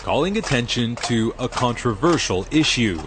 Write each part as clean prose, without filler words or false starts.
calling attention to a controversial issue.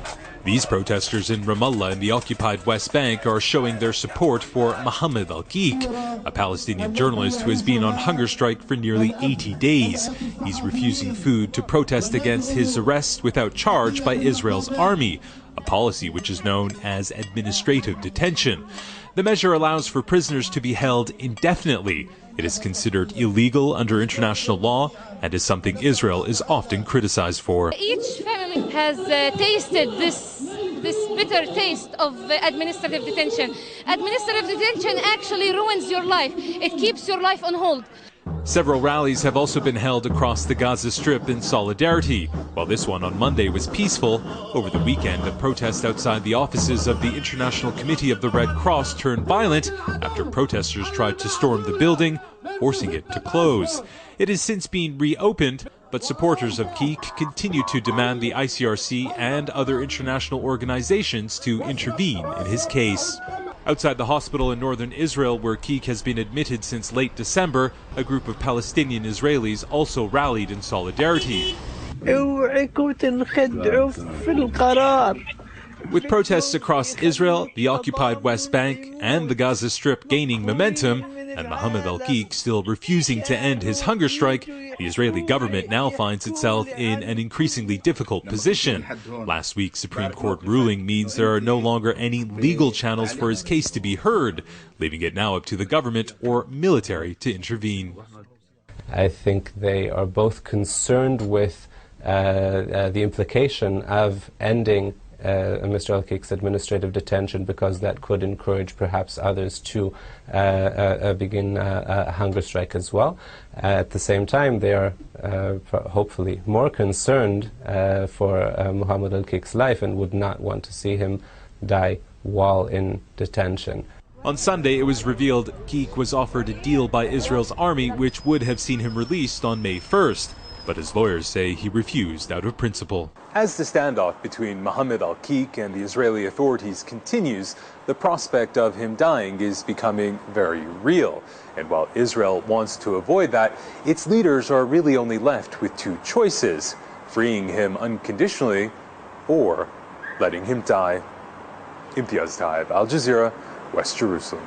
These protesters in Ramallah in the occupied West Bank are showing their support for Mohammed al-Qiq, a Palestinian journalist who has been on hunger strike for nearly 80 days. He's refusing food to protest against his arrest without charge by Israel's army, a policy which is known as administrative detention. The measure allows for prisoners to be held indefinitely. It is considered illegal under international law and is something Israel is often criticized for. Each family has tasted this bitter taste of administrative detention. Administrative detention actually ruins your life. It keeps your life on hold. Several rallies have also been held across the Gaza Strip in solidarity. While this one on Monday was peaceful, over the weekend a protest outside the offices of the International Committee of the Red Cross turned violent after protesters tried to storm the building, forcing it to close. It has since been reopened, but supporters of Qiq continue to demand the ICRC and other international organizations to intervene in his case. Outside the hospital in northern Israel, where Qiq has been admitted since late December, a group of Palestinian Israelis also rallied in solidarity. With protests across Israel, the occupied West Bank, and the Gaza Strip gaining momentum, and Mohammed al-Qiq still refusing to end his hunger strike, the Israeli government now finds itself in an increasingly difficult position. Last week's Supreme Court ruling means there are no longer any legal channels for his case to be heard, leaving it now up to the government or military to intervene. I think they are both concerned with the implication of ending Mr. al-Qiq's administrative detention, because that could encourage perhaps others to begin a hunger strike as well. At the same time, they are hopefully more concerned for Mohammed al-Qiq's life and would not want to see him die while in detention. On Sunday, it was revealed Qiq was offered a deal by Israel's army which would have seen him released on May 1st. But his lawyers say he refused out of principle. As the standoff between Mohammed al-Qiq and the Israeli authorities continues, the prospect of him dying is becoming very real. And while Israel wants to avoid that, its leaders are really only left with two choices: freeing him unconditionally or letting him die. Imtiaz Taib, Al Jazeera, West Jerusalem.